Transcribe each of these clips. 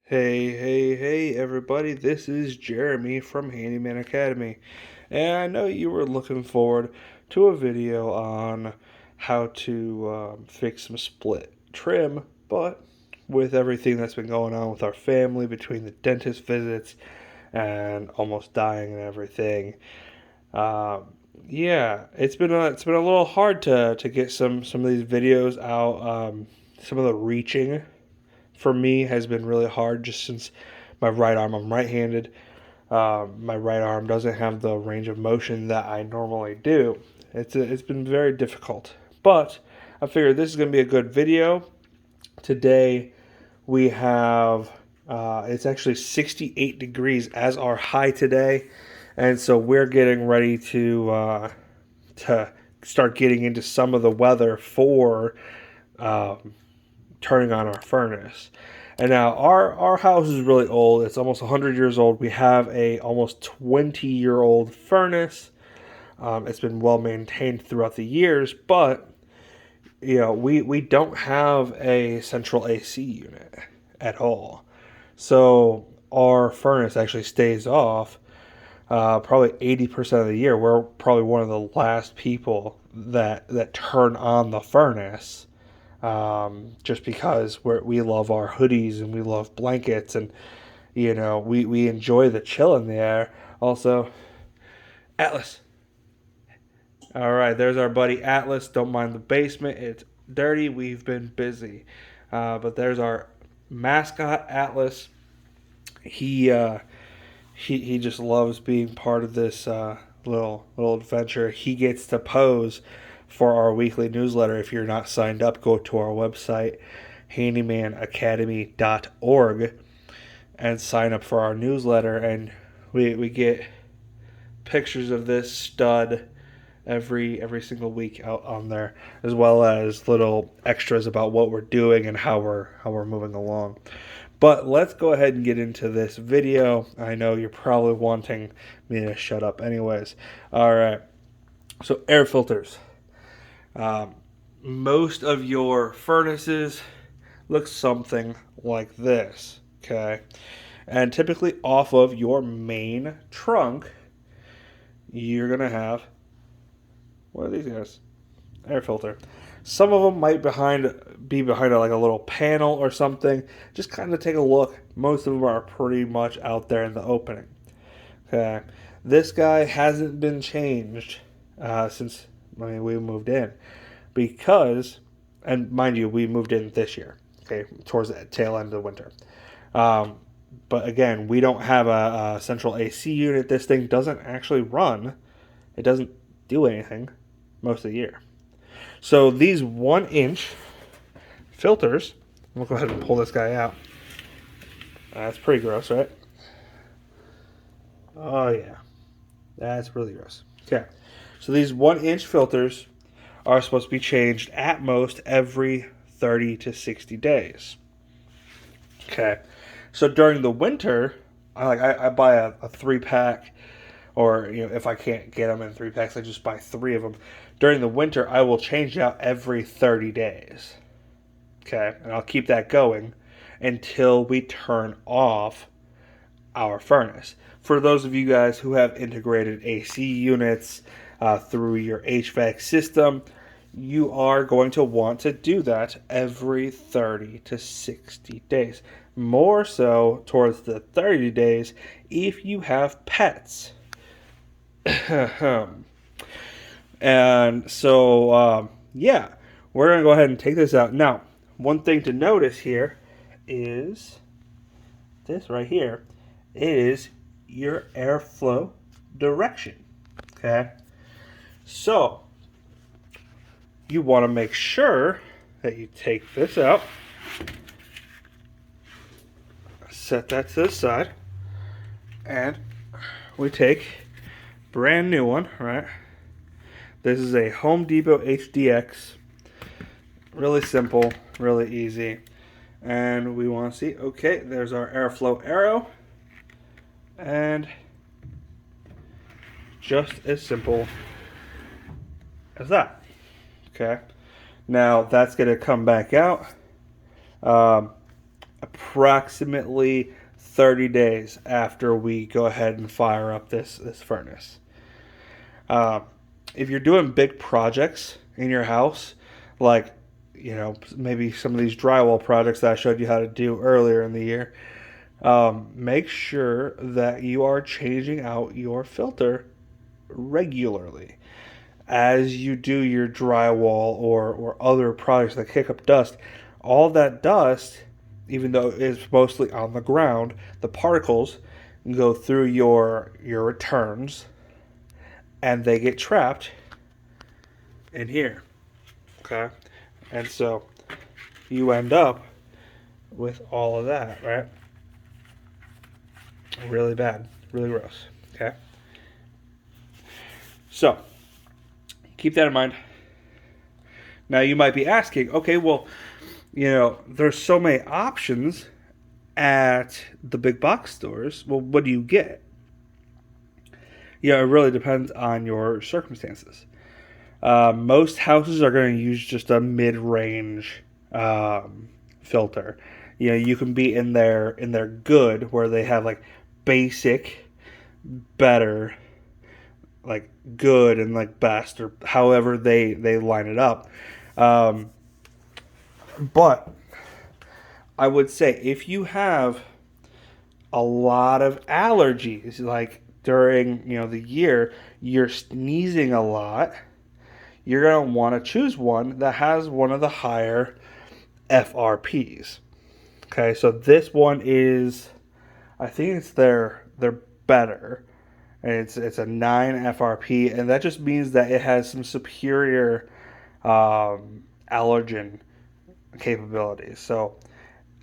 Hey, everybody, this is Jeremy from Handyman Academy. And I know you were looking forward to a video on how to fix some split trim, but with everything that's been going on with our family between the dentist visits and almost dying and everything, um, yeah, it's been a little hard to get some of these videos out. Some of the reaching for me has been really hard just since my right arm, I'm right handed. My right arm doesn't have the range of motion that I normally do. It's been very difficult. But I figured this is going to be a good video. Today we have, it's actually 68 degrees as our high today. And so we're getting ready to start getting into some of the weather for um, turning on our furnace. And now our house is really old. It's almost 100 years old. We have a almost 20-year-old furnace. It's been well maintained throughout the years, but we don't have a central AC unit at all. So our furnace actually stays off probably 80% of the year. We're probably one of the last people that turn on the furnace, just because we love our hoodies and we love blankets, and we enjoy the chill in the air. Also, Atlas. All right, there's our buddy Atlas. Don't mind the basement. It's dirty. We've been busy. But there's our mascot, Atlas. He he just loves being part of this little adventure. He gets to pose for our weekly newsletter. If you're not signed up, go to our website, handymanacademy.org, and sign up for our newsletter. And we get pictures of this stud every single week out on there, as well as little extras about what we're doing and how we're moving along. But let's go ahead and get into this video. I know you're probably wanting me to shut up anyways. All right. So air filters. Um, Most of your furnaces look something like this. Okay. And typically off of your main trunk, you're going to have, what are these guys? Air filter. Some of them might be behind like a little panel or something. Just kind of take a look. Most of them are pretty much out there in the opening. Okay, this guy hasn't been changed since we moved in, because, and mind you, we moved in this year. Okay, towards the tail end of the winter. Um, but again, we don't have a central AC unit. This thing doesn't actually run. It doesn't do anything most of the year. So these 1-inch filters, we'll go ahead and pull this guy out. That's pretty gross, right? Oh yeah, that's really gross. Okay, so these 1-inch filters are supposed to be changed at most every 30 to 60 days. Okay, so during the winter, I buy a 3-pack, or if I can't get them in 3-packs, I just buy 3 of them. During the winter, I will change out every 30 days. Okay, and I'll keep that going until we turn off our furnace. For those of you guys who have integrated AC units through your HVAC system, you are going to want to do that every 30 to 60 days. More so towards the 30 days if you have pets. And so, yeah, we're going to go ahead and take this out. Now, one thing to notice here is this right here is your airflow direction. Okay? So, you want to make sure that you take this out, set that to the side, and we take brand new one, right? This is a Home Depot HDX. Really simple, really easy. And we want to see, okay, there's our airflow arrow. And just as simple as that. Okay. Now that's going to come back out. approximately 30 days after we go ahead and fire up this furnace. Uh, if you're doing big projects in your house, like, maybe some of these drywall projects that I showed you how to do earlier in the year, make sure that you are changing out your filter regularly. As you do your drywall or other products that kick up dust, all that dust, even though it's mostly on the ground, the particles go through your returns and they get trapped in here. Okay? And so you end up with all of that, right? Really bad, really gross. Okay? So keep that in mind. Now you might be asking, okay, well, there's so many options at the big box stores. Well, what do you get? It really depends on your circumstances. Most houses are going to use just a mid-range filter. You can be in their good, where they have like basic, better, like good, and like best, or however they line it up. But I would say if you have a lot of allergies, like during the year, you're sneezing a lot, you're going to want to choose one that has one of the higher FRPs. Okay, so this one is, I think it's their better. And it's a 9 FRP, and that just means that it has some superior allergen capabilities. So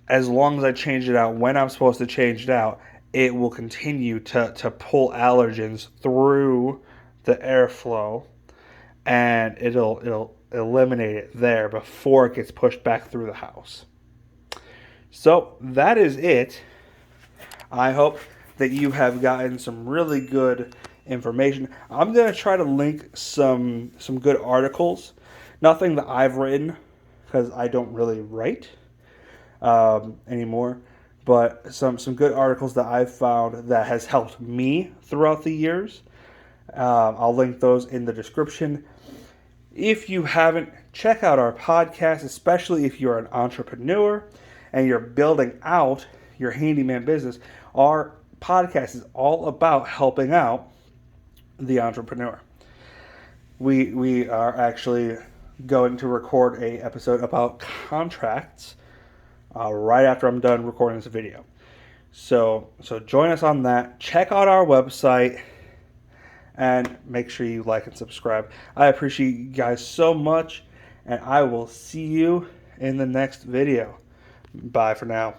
as long as I change it out when I'm supposed to change it out, it will continue to pull allergens through the airflow, and it'll eliminate it there before it gets pushed back through the house. So that is it. I hope that you have gotten some really good information. I'm going to try to link some good articles. Nothing that I've written, because I don't really write anymore, but some good articles that I've found that has helped me throughout the years. I'll link those in the description. If you haven't, check out our podcast, especially if you're an entrepreneur and you're building out your handyman business. Our podcast is all about helping out the entrepreneur. We are actually going to record a episode about contracts right after I'm done recording this video. So join us on that. Check out our website and make sure you like and subscribe. I appreciate you guys so much, and I will see you in the next video. Bye for now.